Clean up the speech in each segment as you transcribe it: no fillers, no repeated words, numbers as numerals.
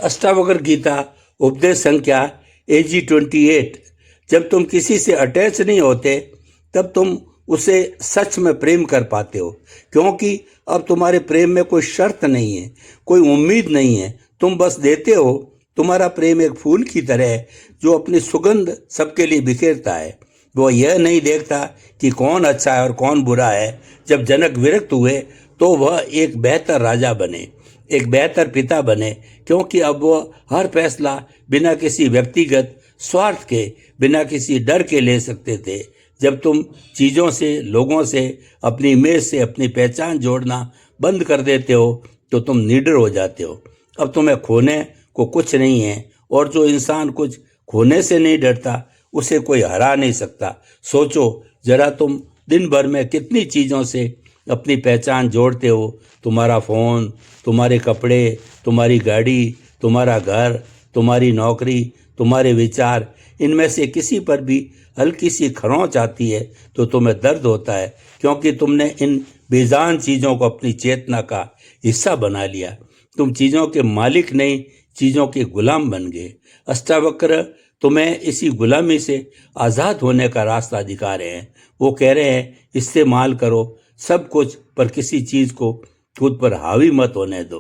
अष्टावक्र गीता उपदेश संख्या AG28। जब तुम किसी से अटैच नहीं होते तब तुम उसे सच में प्रेम कर पाते हो, क्योंकि अब तुम्हारे प्रेम में कोई शर्त नहीं है, कोई उम्मीद नहीं है, तुम बस देते हो। तुम्हारा प्रेम एक फूल की तरह है जो अपनी सुगंध सबके लिए बिखेरता है। वो यह नहीं देखता कि कौन अच्छा है और कौन बुरा है। जब जनक विरक्त हुए तो वह एक बेहतर राजा बने, एक बेहतर पिता बने, क्योंकि अब वह हर फैसला बिना किसी व्यक्तिगत स्वार्थ के, बिना किसी डर के ले सकते थे। जब तुम चीज़ों से, लोगों से, अपनी इमेज से अपनी पहचान जोड़ना बंद कर देते हो तो तुम निडर हो जाते हो। अब तुम्हें खोने को कुछ नहीं है, और जो इंसान कुछ खोने से नहीं डरता उसे कोई हरा नहीं सकता। सोचो जरा, तुम दिन भर में कितनी चीज़ों से अपनी पहचान जोड़ते हो। तुम्हारा फ़ोन, तुम्हारे कपड़े, तुम्हारी गाड़ी, तुम्हारा घर, तुम्हारी नौकरी, तुम्हारे विचार, इनमें से किसी पर भी हल्की सी खरोंच आती है तो तुम्हें दर्द होता है, क्योंकि तुमने इन बेजान चीज़ों को अपनी चेतना का हिस्सा बना लिया। तुम चीज़ों के मालिक नहीं, चीज़ों के गुलाम बन गए। अष्टावक्र तुम्हें इसी गुलामी से आज़ाद होने का रास्ता दिखा रहे हैं। वो कह रहे हैं, इस्तेमाल करो सब कुछ, पर किसी चीज़ को खुद पर हावी मत होने दो।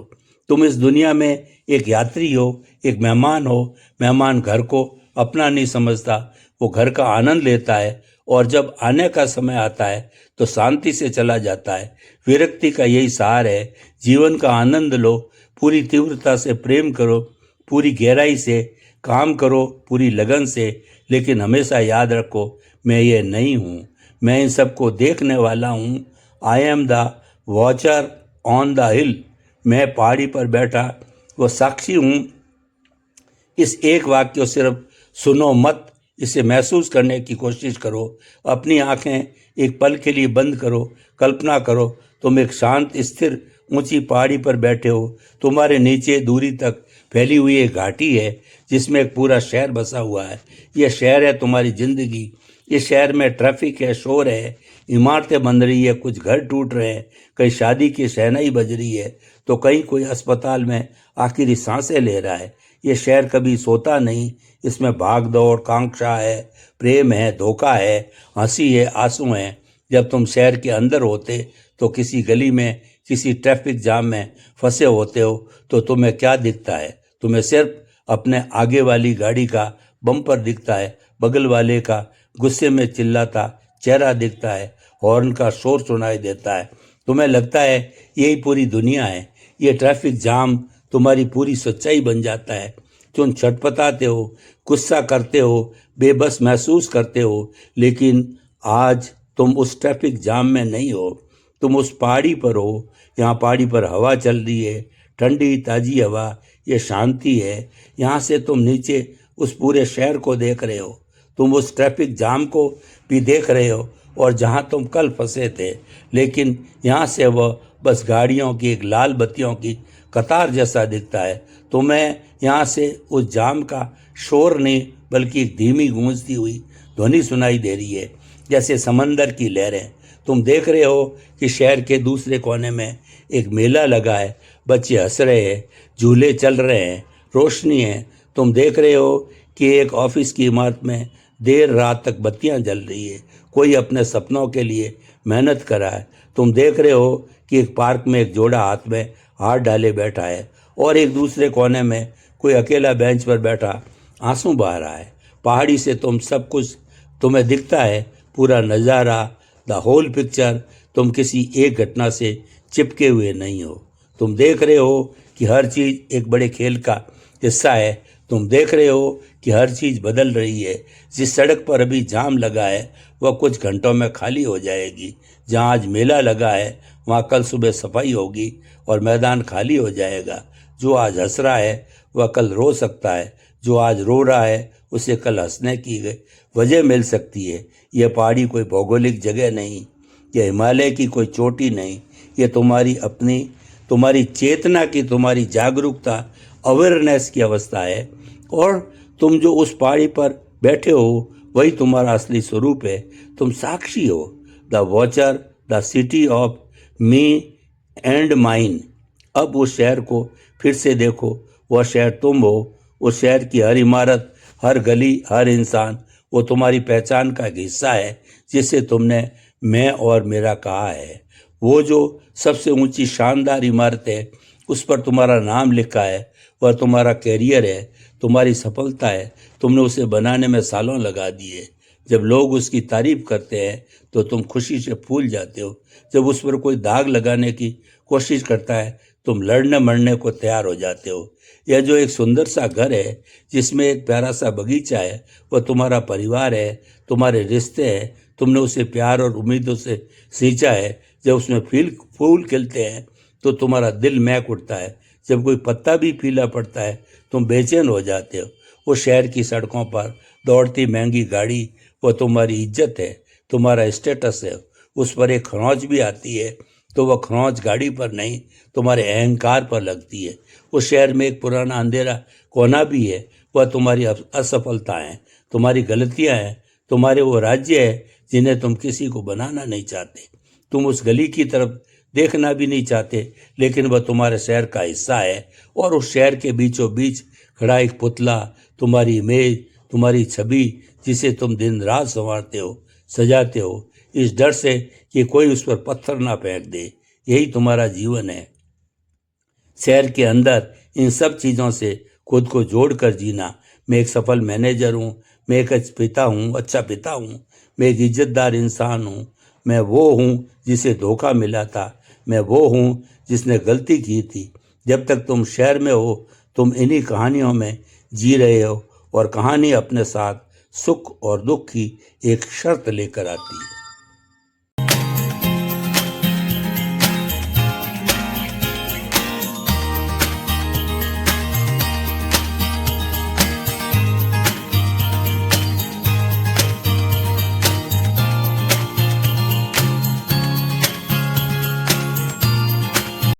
तुम इस दुनिया में एक यात्री हो, एक मेहमान हो। मेहमान घर को अपना नहीं समझता, वो घर का आनंद लेता है, और जब आने का समय आता है तो शांति से चला जाता है। विरक्ति का यही सार है। जीवन का आनंद लो, पूरी तीव्रता से प्रेम करो, पूरी गहराई से काम करो, पूरी लगन से, लेकिन हमेशा याद रखो, मैं ये नहीं हूँ, मैं इन सबको देखने वाला हूँ। I am the watcher on the हिल। मैं पहाड़ी पर बैठा वो साक्षी हूँ। इस एक वाक्य को सिर्फ सुनो मत, इसे महसूस करने की कोशिश करो। अपनी आंखें एक पल के लिए बंद करो। कल्पना करो तुम एक शांत, स्थिर, ऊंची पहाड़ी पर बैठे हो। तुम्हारे नीचे दूरी तक फैली हुई एक घाटी है जिसमें एक पूरा शहर बसा हुआ है। यह शहर है तुम्हारी जिंदगी। इस शहर में ट्रैफिक है, शोर है, इमारतें बन रही है, कुछ घर टूट रहे हैं, कहीं शादी की शहनाई बज रही है तो कहीं कोई अस्पताल में आखिरी सांसें ले रहा है। ये शहर कभी सोता नहीं। इसमें भाग दौड़, कांक्षा है, प्रेम है, धोखा है, हंसी है, आंसू हैं। जब तुम शहर के अंदर होते तो किसी गली में, किसी ट्रैफिक जाम में फंसे होते हो तो तुम्हें क्या दिखता है? तुम्हें सिर्फ अपने आगे वाली गाड़ी का बम्पर दिखता है, बगल वाले का गुस्से में चिल्लाता चेहरा दिखता है, हॉर्न का शोर सुनाई देता है। तुम्हें लगता है यही पूरी दुनिया है। ये ट्रैफिक जाम तुम्हारी पूरी सच्चाई बन जाता है। तुम छटपटाते हो, गुस्सा करते हो, बेबस महसूस करते हो, लेकिन आज तुम उस ट्रैफिक जाम में नहीं हो, तुम उस पहाड़ी पर हो। यहाँ पहाड़ी पर हवा चल रही है, ठंडी ताज़ी हवा, ये शांति है। यहाँ से तुम नीचे उस पूरे शहर को देख रहे हो, तुम उस ट्रैफिक जाम को भी देख रहे हो, और जहाँ तुम कल फंसे थे, लेकिन यहाँ से वह बस गाड़ियों की एक लाल बत्तियों की कतार जैसा दिखता है। तुम्हें यहाँ से उस जाम का शोर नहीं, बल्कि एक धीमी गूंजती हुई ध्वनि सुनाई दे रही है, जैसे समंदर की लहरें। तुम देख रहे हो कि शहर के दूसरे कोने में एक मेला लगा है, बच्चे हंस रहे हैं, झूले चल रहे हैं, रोशनी है। तुम देख रहे हो कि एक ऑफिस की इमारत में देर रात तक बत्तियां जल रही है, कोई अपने सपनों के लिए मेहनत कर रहा है। तुम देख रहे हो कि एक पार्क में एक जोड़ा हाथ में हाथ डाले बैठा है, और एक दूसरे कोने में कोई अकेला बेंच पर बैठा आंसू बहा रहा है। पहाड़ी से तुम सब कुछ तुम्हें दिखता है, पूरा नज़ारा, द होल पिक्चर। तुम किसी एक घटना से चिपके हुए नहीं हो। तुम देख रहे हो कि हर चीज़ एक बड़े खेल का हिस्सा है। तुम देख रहे हो कि हर चीज़ बदल रही है। जिस सड़क पर अभी जाम लगा है वह कुछ घंटों में खाली हो जाएगी। जहाँ आज मेला लगा है वहाँ कल सुबह सफाई होगी और मैदान खाली हो जाएगा। जो आज हंस रहा है वह कल रो सकता है, जो आज रो रहा है उसे कल हंसने की वजह मिल सकती है। यह पहाड़ी कोई भौगोलिक जगह नहीं, यह हिमालय की कोई चोटी नहीं, ये तुम्हारी अपनी, तुम्हारी चेतना की, तुम्हारी जागरूकता, अवेयरनेस की अवस्था है। और तुम जो उस पहाड़ी पर बैठे हो वही तुम्हारा असली स्वरूप है। तुम साक्षी हो, the watcher, the city of me and mine. अब उस शहर को फिर से देखो, वह शहर तुम हो। उस शहर की हर इमारत, हर गली, हर इंसान वो तुम्हारी पहचान का एक हिस्सा है, जिसे तुमने मैं और मेरा कहा है। वो जो सबसे ऊंची शानदार इमारत है, उस पर तुम्हारा नाम लिखा है, वह तुम्हारा कैरियर है, तुम्हारी सफलता है। तुमने उसे बनाने में सालों लगा दिए। जब लोग उसकी तारीफ करते हैं तो तुम खुशी से फूल जाते हो। जब उस पर कोई दाग लगाने की कोशिश करता है, तुम लड़ने मरने को तैयार हो जाते हो। यह जो एक सुंदर सा घर है, जिसमें एक प्यारा सा बगीचा है, वह तुम्हारा परिवार है, तुम्हारे रिश्ते हैं। तुमने उसे प्यार और उम्मीदों से सींचा है। जब उसमें फूल खिलते हैं तो तुम्हारा दिल महक उठता है। जब कोई पत्ता भी पीला पड़ता है, तुम बेचैन हो जाते हो। वो शहर की सड़कों पर दौड़ती महंगी गाड़ी, वो तुम्हारी इज्जत है, तुम्हारा स्टेटस है। उस पर एक खरोंच भी आती है तो वह खरोंच गाड़ी पर नहीं, तुम्हारे अहंकार पर लगती है। उस शहर में एक पुराना अंधेरा कोना भी है, वह तुम्हारी असफलता है, तुम्हारी गलतियां हैं, तुम्हारे वो राज्य है जिन्हें तुम किसी को बनाना नहीं चाहते। तुम उस गली की तरफ देखना भी नहीं चाहते, लेकिन वह तुम्हारे शहर का हिस्सा है। और उस शहर के बीचों बीच खड़ा एक पुतला, तुम्हारी इमेज, तुम्हारी छवि, जिसे तुम दिन रात संवारते हो, सजाते हो, इस डर से कि कोई उस पर पत्थर ना फेंक दे। यही तुम्हारा जीवन है। शहर के अंदर इन सब चीज़ों से खुद को जोड़कर जीना। मैं एक सफल मैनेजर हूँ, मैं एक अच्छा पिता हूँ, मैं एक इज्जतदार इंसान हूँ, मैं वो हूँ जिसे धोखा मिला था, मैं वो हूँ जिसने गलती की थी। जब तक तुम शहर में हो, तुम इन्हीं कहानियों में जी रहे हो, और कहानी अपने साथ सुख और दुख की एक शर्त लेकर आती है।